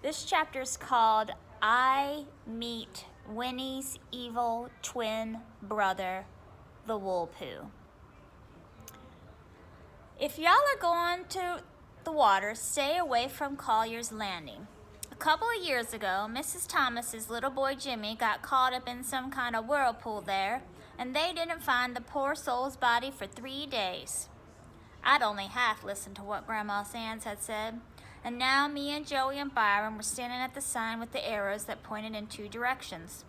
This chapter is called I Meet Winnie's Evil Twin Brother, the Woolpoo. If y'all are going to the water, stay away from Collier's Landing. A couple of years ago, Mrs. Thomas's little boy Jimmy got caught up in some kind of whirlpool there, and they didn't find the poor soul's body for 3 days. I'd only half listened to what Grandma Sands had said, and now me and Joey and Byron were standing at the sign with the arrows that pointed in 2 directions.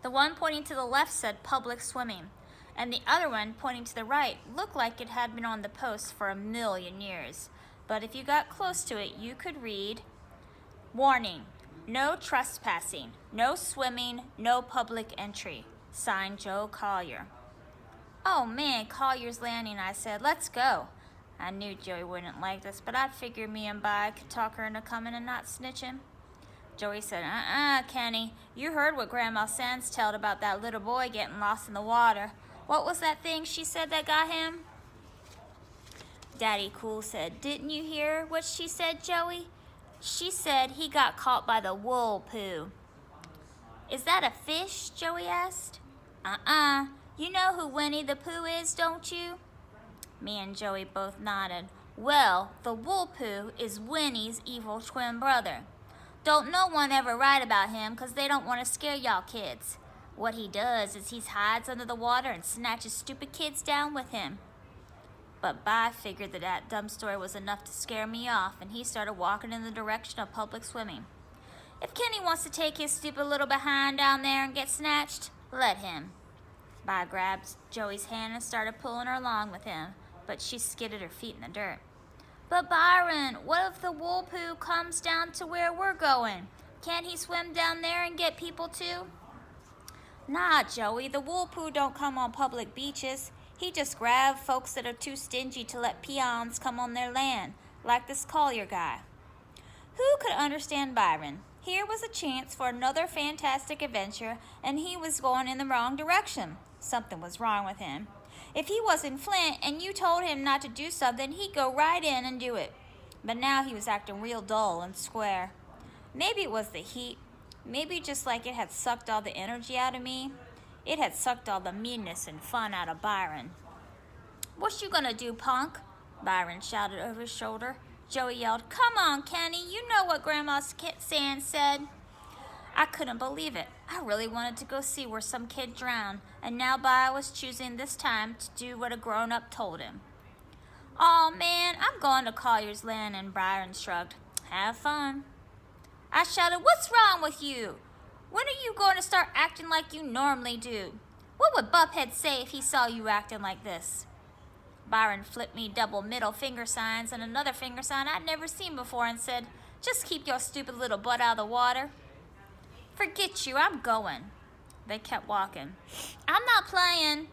The one pointing to the left said public swimming, and the other one pointing to the right looked like it had been on the post for 1,000,000 years. But if you got close to it, you could read, warning, no trespassing, no swimming, no public entry. Signed, Joe Collier. Oh man, Collier's Landing, I said. Let's go. I knew Joey wouldn't like this, but I figured me and Bi could talk her into coming and not snitching. Joey said, Kenny, you heard what Grandma Sands told about that little boy getting lost in the water. What was that thing she said that got him? Daddy Cool said, didn't you hear what she said, Joey? She said he got caught by the Woolpoo. Is that a fish? Joey asked. You know who Winnie the Pooh is, don't you? Me and Joey both nodded. Well, the Woolpoo is Winnie's evil twin brother. Don't no one ever write about him because they don't want to scare y'all kids. What he does is he hides under the water and snatches stupid kids down with him. But Bi figured that dumb story was enough to scare me off, and he started walking in the direction of public swimming. If Kenny wants to take his stupid little behind down there and get snatched, let him. Bi grabbed Joey's hand and started pulling her along with him, but she skidded her feet in the dirt. But Byron, what if the Woolpoo comes down to where we're going? Can't he swim down there and get people too? Nah, Joey, the Woolpoo don't come on public beaches. He just grabs folks that are too stingy to let peons come on their land, like this Collier guy. Who could understand Byron? Here was a chance for another fantastic adventure, and he was going in the wrong direction. Something was wrong with him. If he was in Flint and you told him not to do something, he'd go right in and do it. But now he was acting real dull and square. Maybe it was the heat. Maybe just like it had sucked all the energy out of me, it had sucked all the meanness and fun out of Byron. What you gonna do, punk? Byron shouted over his shoulder. Joey yelled, come on, Kenny, you know what Grandma Sands said. I couldn't believe it. I really wanted to go see where some kid drowned, and now Bi was choosing this time to do what a grown-up told him. Aw, man, I'm going to Collier's Landing, Byron shrugged. Have fun. I shouted, what's wrong with you? When are you going to start acting like you normally do? What would Buffhead say if he saw you acting like this? Byron flipped me double middle finger signs and another finger sign I'd never seen before and said, just keep your stupid little butt out of the water. Forget you, I'm going. They kept walking. I'm not playing.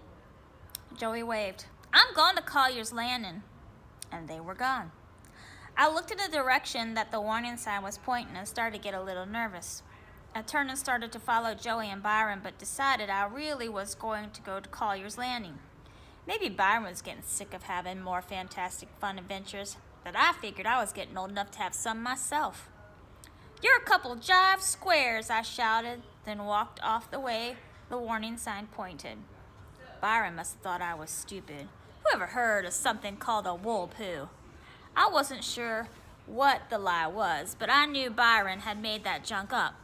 Joey waved. I'm going to Collier's Landing. And they were gone. I looked in the direction that the warning sign was pointing and started to get a little nervous. I turned and started to follow Joey and Byron, but decided I really was going to go to Collier's Landing. Maybe Byron was getting sick of having more fantastic fun adventures, but I figured I was getting old enough to have some myself. You're a couple jive squares, I shouted, then walked off the way the warning sign pointed. Byron must have thought I was stupid. Who ever heard of something called a Woolpoo? I wasn't sure what the lie was, but I knew Byron had made that junk up.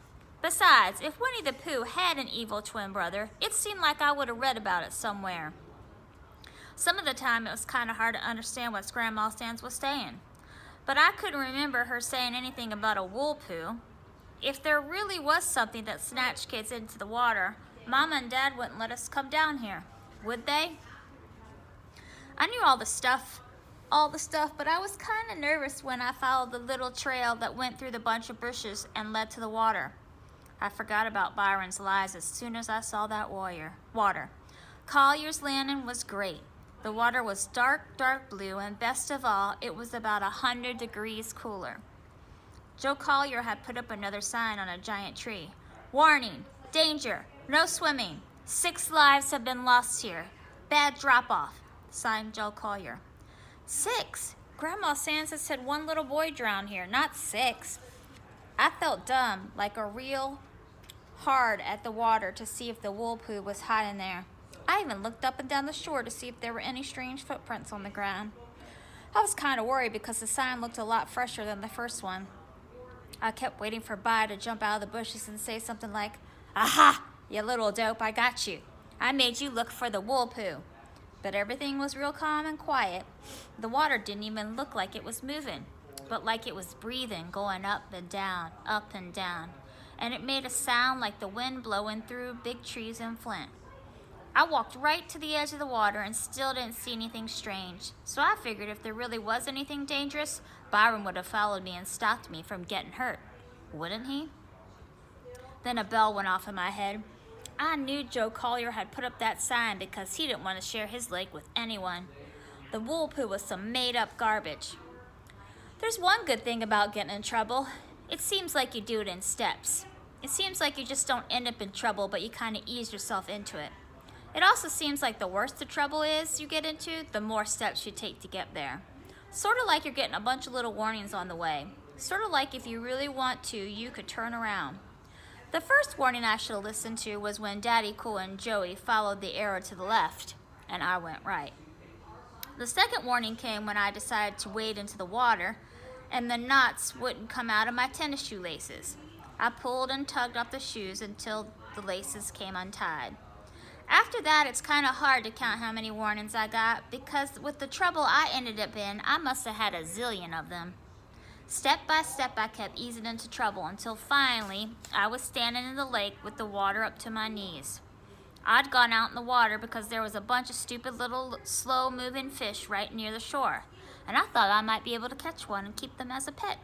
Besides, if Winnie the Pooh had an evil twin brother, it seemed like I would have read about it somewhere. Some of the time it was kind of hard to understand what Grandma Sands was saying, but I couldn't remember her saying anything about a Woolpoo. If there really was something that snatched kids into the water, Mama and Dad wouldn't let us come down here, would they? I knew all the stuff, but I was kind of nervous when I followed the little trail that went through the bunch of bushes and led to the water. I forgot about Byron's lies as soon as I saw that water. Collier's Landing was great. The water was dark, dark blue, and best of all, it was about 100 degrees cooler. Joe Collier had put up another sign on a giant tree. Warning, danger, no swimming. 6 lives have been lost here. Bad drop-off. Signed, Joe Collier. 6? Grandma Sands said one little boy drowned here, not 6. I felt dumb, like a real hard at the water to see if the wool poo was hiding there. I even looked up and down the shore to see if there were any strange footprints on the ground. I was kind of worried because the sign looked a lot fresher than the first one. I kept waiting for Bi to jump out of the bushes and say something like, "Aha, you little dope, I got you. I made you look for the wool poo." But everything was real calm and quiet. The water didn't even look like it was moving, but like it was breathing, going up and down, up and down. And it made a sound like the wind blowing through big trees in Flint. I walked right to the edge of the water and still didn't see anything strange. So I figured if there really was anything dangerous, Byron would have followed me and stopped me from getting hurt. Wouldn't he? Then a bell went off in my head. I knew Joe Collier had put up that sign because he didn't want to share his lake with anyone. The wool poo was some made-up garbage. There's one good thing about getting in trouble. It seems like you do it in steps. It seems like you just don't end up in trouble, but you kind of ease yourself into it. It also seems like the worse the trouble is you get into, the more steps you take to get there. Sort of like you're getting a bunch of little warnings on the way. Sort of like if you really want to, you could turn around. The first warning I should have listened to was when Daddy Cool and Joey followed the arrow to the left, and I went right. The second warning came when I decided to wade into the water, and the knots wouldn't come out of my tennis shoe laces. I pulled and tugged off the shoes until the laces came untied. After that, it's kind of hard to count how many warnings I got, because with the trouble I ended up in, I must have had a zillion of them. Step by step, I kept easing into trouble until finally, I was standing in the lake with the water up to my knees. I'd gone out in the water because there was a bunch of stupid little slow-moving fish right near the shore, and I thought I might be able to catch one and keep them as a pet.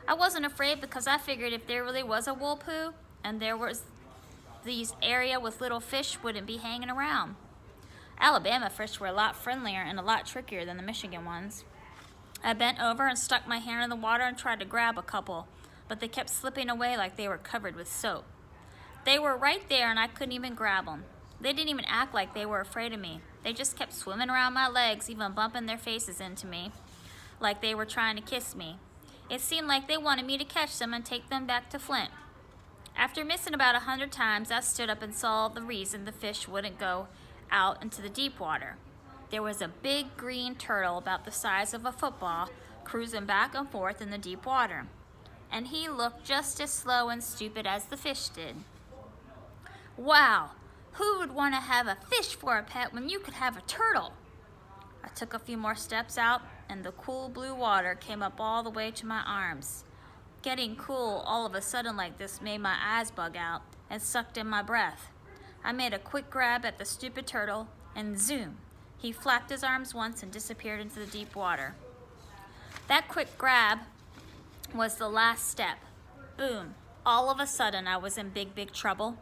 I wasn't afraid because I figured if there really was a wool poo, and there was these area with little fish wouldn't be hanging around. Alabama fish were a lot friendlier and a lot trickier than the Michigan ones. I bent over and stuck my hand in the water and tried to grab a couple, but they kept slipping away like they were covered with soap. They were right there and I couldn't even grab them. They didn't even act like they were afraid of me. They just kept swimming around my legs, even bumping their faces into me, like they were trying to kiss me. It seemed like they wanted me to catch them and take them back to Flint. After missing about 100 times, I stood up and saw the reason the fish wouldn't go out into the deep water. There was a big green turtle about the size of a football cruising back and forth in the deep water, and he looked just as slow and stupid as the fish did. Wow, who would want to have a fish for a pet when you could have a turtle? I took a few more steps out, and the cool blue water came up all the way to my arms. Getting cool all of a sudden like this made my eyes bug out and sucked in my breath. I made a quick grab at the stupid turtle, and zoom, he flapped his arms once and disappeared into the deep water. That quick grab was the last step. Boom, all of a sudden I was in big trouble.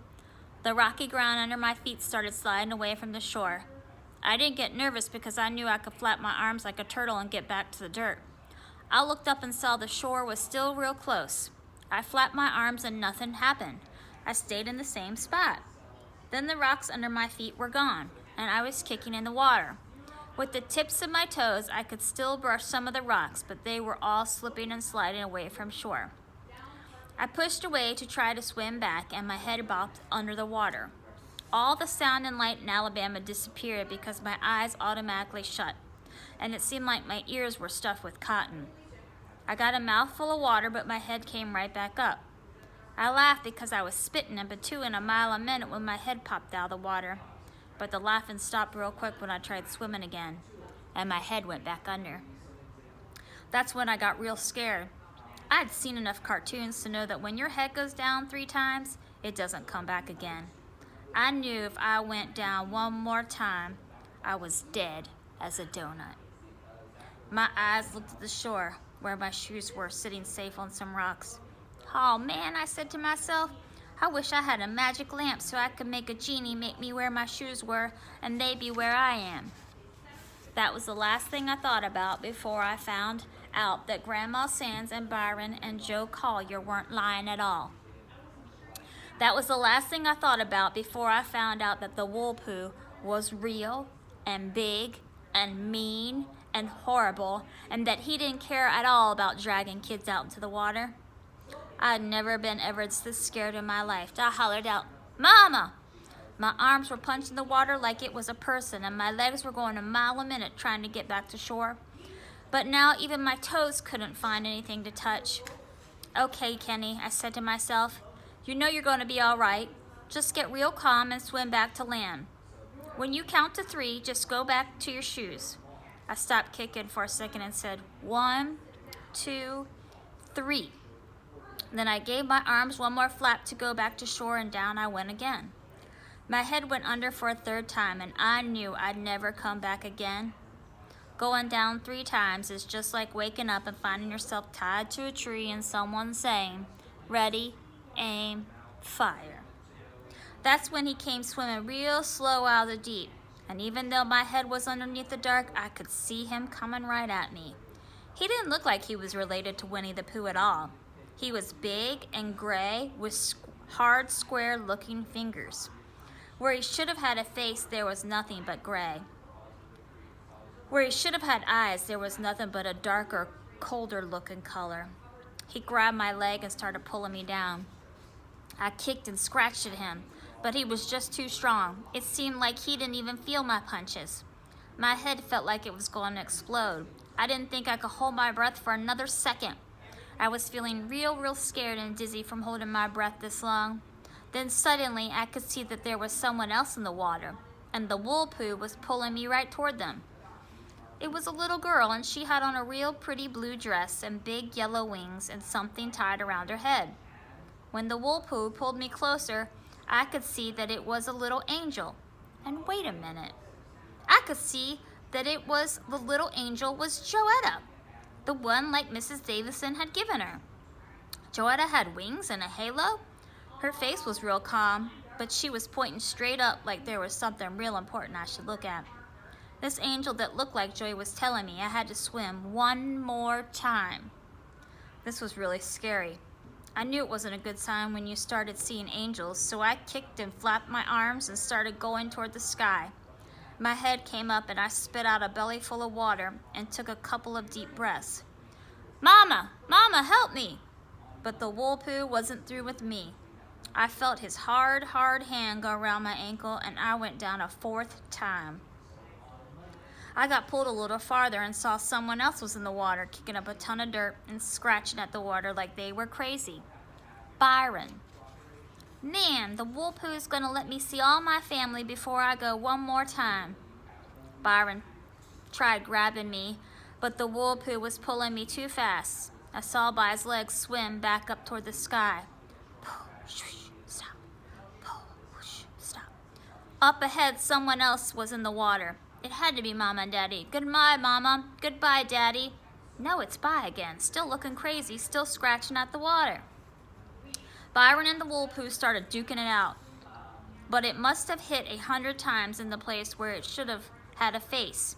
The rocky ground under my feet started sliding away from the shore. I didn't get nervous because I knew I could flap my arms like a turtle and get back to the dirt. I looked up and saw the shore was still real close. I flapped my arms and nothing happened. I stayed in the same spot. Then the rocks under my feet were gone, and I was kicking in the water. With the tips of my toes, I could still brush some of the rocks, but they were all slipping and sliding away from shore. I pushed away to try to swim back, and my head bobbed under the water. All the sound and light in Alabama disappeared because my eyes automatically shut, and it seemed like my ears were stuffed with cotton. I got a mouthful of water, but my head came right back up. I laughed because I was spitting and batooing a mile a minute when my head popped out of the water. But the laughing stopped real quick when I tried swimming again, and my head went back under. That's when I got real scared. I'd seen enough cartoons to know that when your head goes down 3 times, it doesn't come back again. I knew if I went down one more time, I was dead as a donut. My eyes looked at the shore, where my shoes were sitting safe on some rocks. Oh man, I said to myself, I wish I had a magic lamp so I could make a genie make me where my shoes were and they be where I am. That was the last thing I thought about before I found out that Grandma Sands and Byron and Joe Collier weren't lying at all. That was the last thing I thought about before I found out that the wool poo was real and big and mean and horrible, and that he didn't care at all about dragging kids out into the water. I'd never been ever this scared in my life. I hollered out, "Mama!" My arms were punching the water like it was a person, and my legs were going a mile a minute trying to get back to shore. But now even my toes couldn't find anything to touch. "Okay, Kenny," I said to myself. "You know you're going to be all right. Just get real calm and swim back to land. When you count to 3, just go back to your shoes." I stopped kicking for a second and said, 1, 2, 3. Then I gave my arms one more flap to go back to shore, and down I went again. My head went under for a 3rd time, and I knew I'd never come back again. Going down 3 times is just like waking up and finding yourself tied to a tree and someone saying, "Ready, aim, fire." That's when he came swimming real slow out of the deep, and even though my head was underneath the dark, I could see him coming right at me. He didn't look like he was related to Winnie the Pooh at all. He was big and gray with hard, square-looking fingers. Where he should have had a face, there was nothing but gray. Where he should have had eyes, there was nothing but a darker, colder-looking color. He grabbed my leg and started pulling me down. I kicked and scratched at him, but he was just too strong. It seemed like he didn't even feel my punches. My head felt like it was going to explode. I didn't think I could hold my breath for another second. I was feeling real scared and dizzy from holding my breath this long. Then suddenly I could see that there was someone else in the water, and the wool poo was pulling me right toward them. It was a little girl, and she had on a real pretty blue dress and big yellow wings and something tied around her head. When the wool poo pulled me closer, I could see that it was a little angel. And wait a minute. I could see that the little angel was Joetta, the one like Mrs. Davison had given her. Joetta had wings and a halo. Her face was real calm, but she was pointing straight up like there was something real important I should look at. This angel that looked like Joy was telling me I had to swim one more time. This was really scary. I knew it wasn't a good sign when you started seeing angels, so I kicked and flapped my arms and started going toward the sky. My head came up and I spit out a belly full of water and took a couple of deep breaths. "Mama! Mama, help me!" But the wool poo wasn't through with me. I felt his hard hand go around my ankle, and I went down a 4th time. I got pulled a little farther and saw someone else was in the water, kicking up a ton of dirt and scratching at the water like they were crazy. Byron. "Man, the wool poo is going to let me see all my family before I go one more time." Byron tried grabbing me, but the wool poo was pulling me too fast. I saw by his legs swim back up toward the sky. Stop. Stop. Up ahead, someone else was in the water. It had to be Mama and Daddy. "Goodbye, Mama. Goodbye, Daddy." No, it's bye again, still looking crazy, still scratching at the water. Byron and the wool poo started duking it out, but it must have hit 100 times in the place where it should have had a face.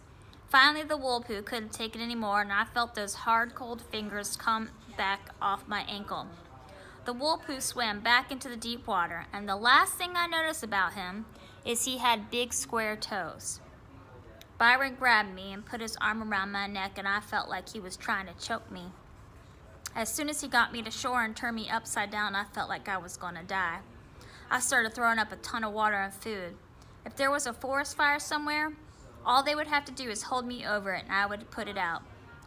Finally, the wool poo couldn't take it anymore, and I felt those hard, cold fingers come back off my ankle. The wool poo swam back into the deep water, and the last thing I noticed about him is he had big square toes. Byron grabbed me and put his arm around my neck, and I felt like he was trying to choke me. As soon as he got me to shore and turned me upside down, I felt like I was going to die. I started throwing up a ton of water and food. If there was a forest fire somewhere, all they would have to do is hold me over it and I would put it out.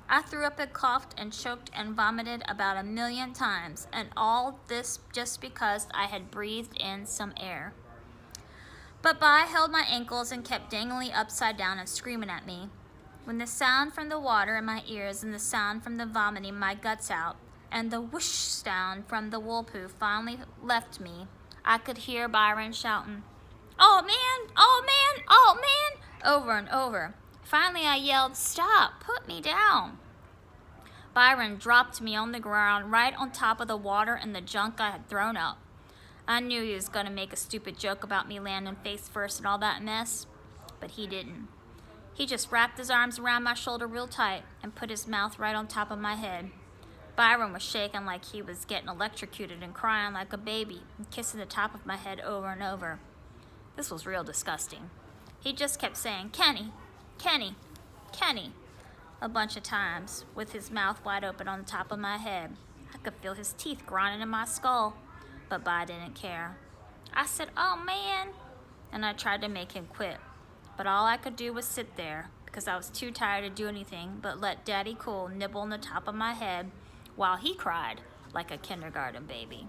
I threw up and coughed and choked and vomited about 1,000,000 times, and all this just because I had breathed in some air. But Bai held my ankles and kept dangling upside down and screaming at me. When the sound from the water in my ears and the sound from the vomiting my guts out and the whoosh sound from the wool poo finally left me, I could hear Byron shouting, "Oh man, oh man, oh man," over and over. Finally I yelled, "Stop, put me down." Byron dropped me on the ground right on top of the water and the junk I had thrown up. I knew he was going to make a stupid joke about me landing face first and all that mess, but he didn't. He just wrapped his arms around my shoulder real tight and put his mouth right on top of my head. Byron was shaking like he was getting electrocuted and crying like a baby and kissing the top of my head over and over. This was real disgusting. He just kept saying, "Kenny, Kenny, Kenny," a bunch of times with his mouth wide open on the top of my head. I could feel his teeth grinding in my skull, but Bi didn't care. I said, "Oh man," and I tried to make him quit, but all I could do was sit there because I was too tired to do anything but let Daddy Cool nibble on the top of my head while he cried like a kindergarten baby.